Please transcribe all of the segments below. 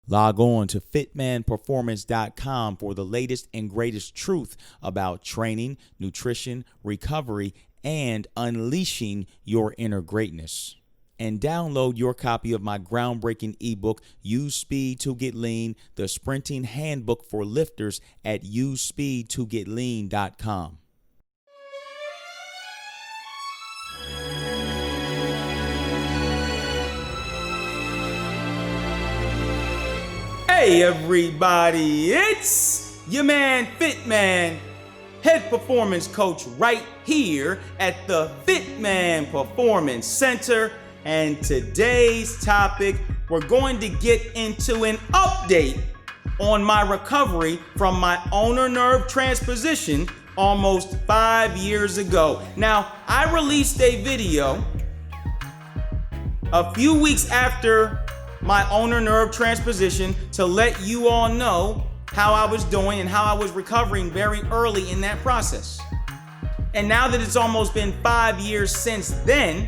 Log on to fitmanperformance.com for the latest and greatest truth about training, nutrition, recovery, and unleashing your inner greatness. And download your copy of my groundbreaking ebook, Use Speed to Get Lean, the Sprinting Handbook for Lifters at usespeedtogetlean.com. Hey everybody, it's your man Fitman, head performance coach right here at the Fitman Performance Center. And today's topic, we're going to get into an update on my recovery from my ulnar nerve transposition almost 5 years ago. Now, I released a video a few weeks after my ulnar nerve transposition to let you all know how I was doing and how I was recovering very early in that process. And now that it's almost been 5 years since then,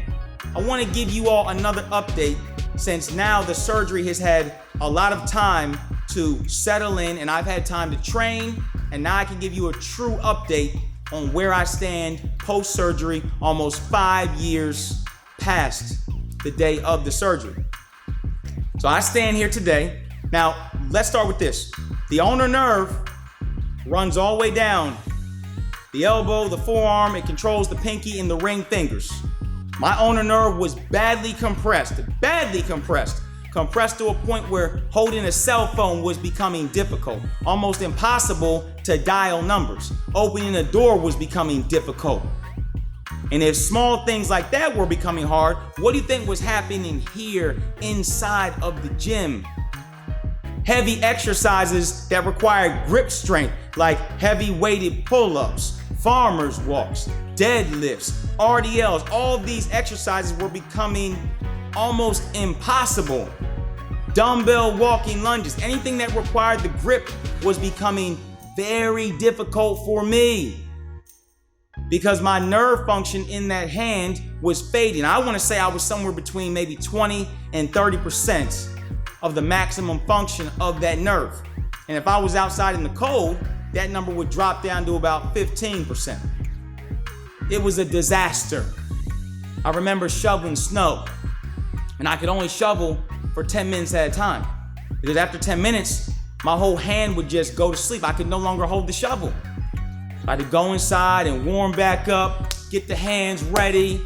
I want to give you all another update since now the surgery has had a lot of time to settle in and I've had time to train, and now I can give you a true update on where I stand post-surgery almost 5 years past the day of the surgery. So I stand here today. Now, let's start with this. The ulnar nerve runs all the way down the elbow, the forearm. It controls the pinky and the ring fingers. My ulnar nerve was badly compressed to a point where holding a cell phone was becoming difficult, almost impossible to dial numbers. Opening a door was becoming difficult. And if small things like that were becoming hard, what do you think was happening here inside of the gym? Heavy exercises that required grip strength, like heavy weighted pull-ups, farmer's walks, deadlifts, RDLs, all of these exercises were becoming almost impossible. Dumbbell walking lunges, anything that required the grip was becoming very difficult for me, because my nerve function in that hand was fading. I want to say I was somewhere between maybe 20 and 30% of the maximum function of that nerve. And if I was outside in the cold, that number would drop down to about 15%. It was a disaster. I remember shoveling snow, and I could only shovel for 10 minutes at a time, because after 10 minutes, my whole hand would just go to sleep. I could no longer hold the shovel. I had to go inside and warm back up, get the hands ready,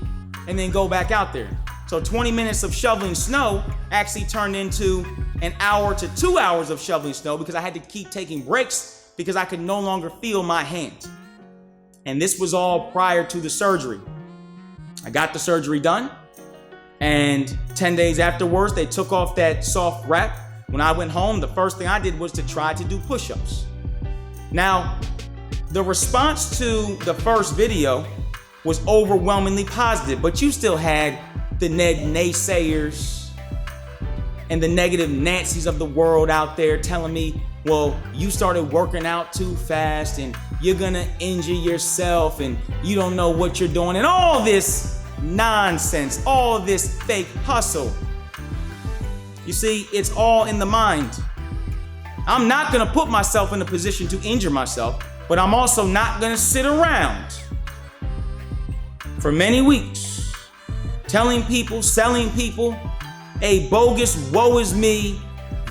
and then go back out there. So 20 minutes of shoveling snow actually turned into an hour to 2 hours of shoveling snow, because I had to keep taking breaks because I could no longer feel my hand. And this was all prior to the surgery. I got the surgery done, and 10 days afterwards, they took off that soft wrap. When I went home, the first thing I did was to try to do push-ups. Now, the response to the first video was overwhelmingly positive, but you still had the naysayers and the negative Nancy's of the world out there telling me, well, you started working out too fast and you're gonna injure yourself and you don't know what you're doing, and all this nonsense, all this fake hustle. You see, it's all in the mind. I'm not gonna put myself in a position to injure myself, but I'm also not gonna sit around for many weeks telling people, selling people a bogus woe is me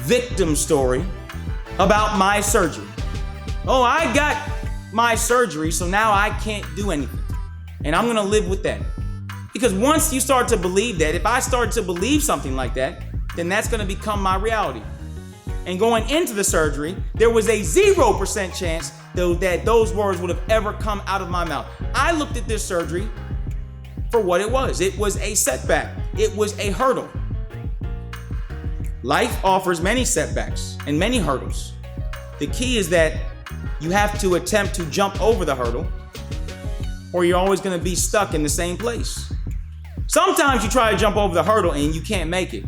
victim story about my surgery. Oh, I got my surgery, so now I can't do anything. And I'm gonna live with that. Because once you start to believe that, if I start to believe something like that, then that's gonna become my reality. And going into the surgery, there was a 0% chance though that those words would have ever come out of my mouth. I looked at this surgery for what it was. It was a setback. It was a hurdle. Life offers many setbacks and many hurdles. The key is that you have to attempt to jump over the hurdle, or you're always going to be stuck in the same place. Sometimes you try to jump over the hurdle and you can't make it.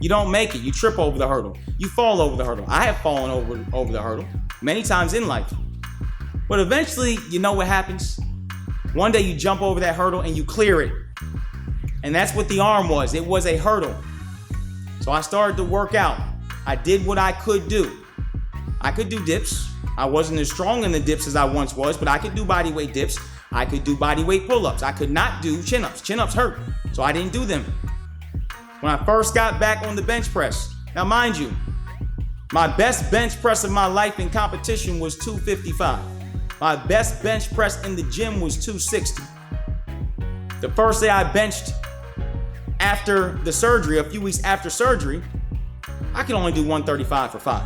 You don't make it. You trip over the hurdle. You fall over the hurdle. I have fallen over the hurdle many times in life. But eventually, you know what happens? One day you jump over that hurdle and you clear it. And that's what the arm was. It was a hurdle. So I started to work out. I did what I could do. I could do dips. I wasn't as strong in the dips as I once was, but I could do body weight dips. I could do body weight pull-ups. I could not do chin-ups. Chin-ups hurt, so I didn't do them. When I first got back on the bench press, now mind you, my best bench press of my life in competition was 255. My best bench press in the gym was 260. The first day I benched after the surgery, a few weeks after surgery, I could only do 135 for 5.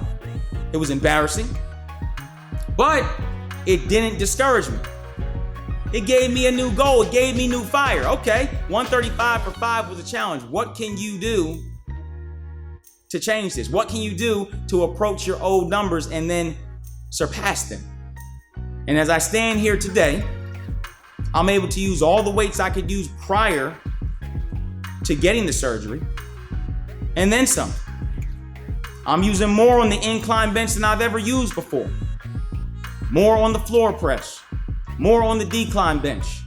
It was embarrassing, but it didn't discourage me. It gave me a new goal. It gave me new fire. Okay, 135 for 5 was a challenge. What can you do to change this? What can you do to approach your old numbers and then surpass them? And as I stand here today, I'm able to use all the weights I could use prior to getting the surgery, and then some. I'm using more on the incline bench than I've ever used before. More on the floor press. More on the decline bench.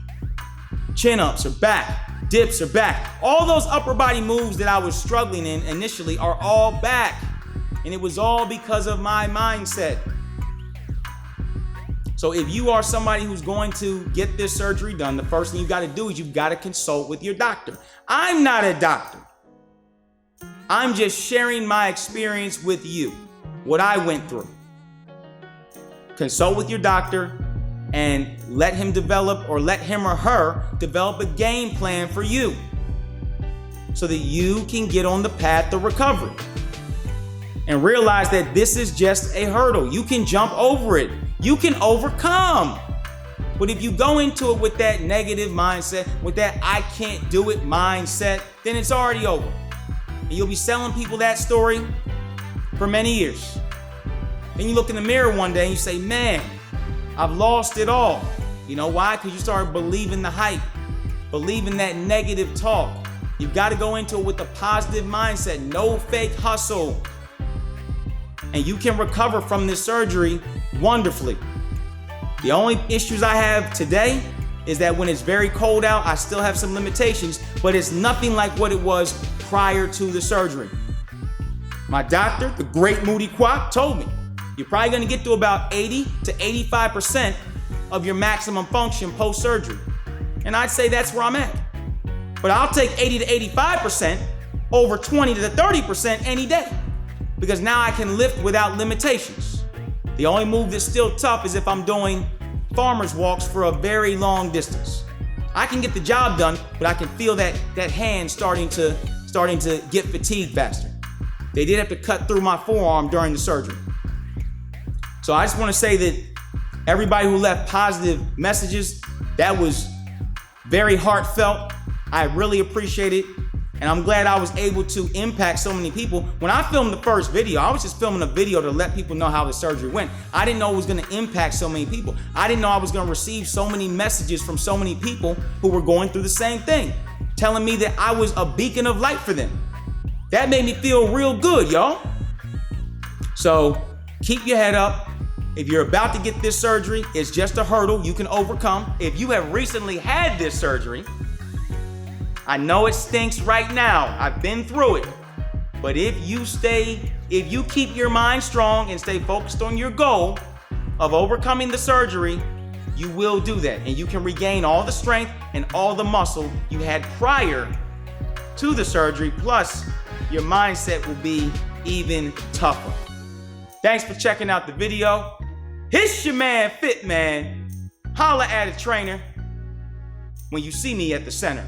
Chin-ups are back. Dips are back. All those upper body moves that I was struggling in initially are all back. And it was all because of my mindset. So if you are somebody who's going to get this surgery done, the first thing you've got to do is you've got to consult with your doctor. I'm not a doctor. I'm just sharing my experience with you, what I went through. Consult with your doctor and let him develop, or let him or her develop a game plan for you so that you can get on the path of recovery. And realize that this is just a hurdle. You can jump over it. You can overcome. But if you go into it with that negative mindset, with that I can't do it mindset, then it's already over. And you'll be selling people that story for many years. Then you look in the mirror one day and you say, man, I've lost it all. You know why? Because you started believing the hype, believing that negative talk. You've got to go into it with a positive mindset, no fake hustle. And you can recover from this surgery wonderfully. The only issues I have today is that when it's very cold out, I still have some limitations, but it's nothing like what it was prior to the surgery. My doctor, the great Moody Kwok, told me, you're probably gonna get to about 80 to 85% of your maximum function post-surgery. And I'd say that's where I'm at. But I'll take 80 to 85% over 20 to 30% any day, because now I can lift without limitations. The only move that's still tough is if I'm doing farmer's walks for a very long distance. I can get the job done, but I can feel that hand starting to get fatigued faster. They did have to cut through my forearm during the surgery. So I just want to say that everybody who left positive messages, that was very heartfelt. I really appreciate it. And I'm glad I was able to impact so many people. When I filmed the first video, I was just filming a video to let people know how the surgery went. I didn't know it was going to impact so many people. I didn't know I was going to receive so many messages from so many people who were going through the same thing, telling me that I was a beacon of light for them. That made me feel real good, y'all. So keep your head up. If you're about to get this surgery, it's just a hurdle you can overcome. If you have recently had this surgery, I know it stinks right now. I've been through it. But if you keep your mind strong and stay focused on your goal of overcoming the surgery, you will do that. And you can regain all the strength and all the muscle you had prior to the surgery. Plus, your mindset will be even tougher. Thanks for checking out the video. It's your man, Fitman. Holla at a trainer when you see me at the center.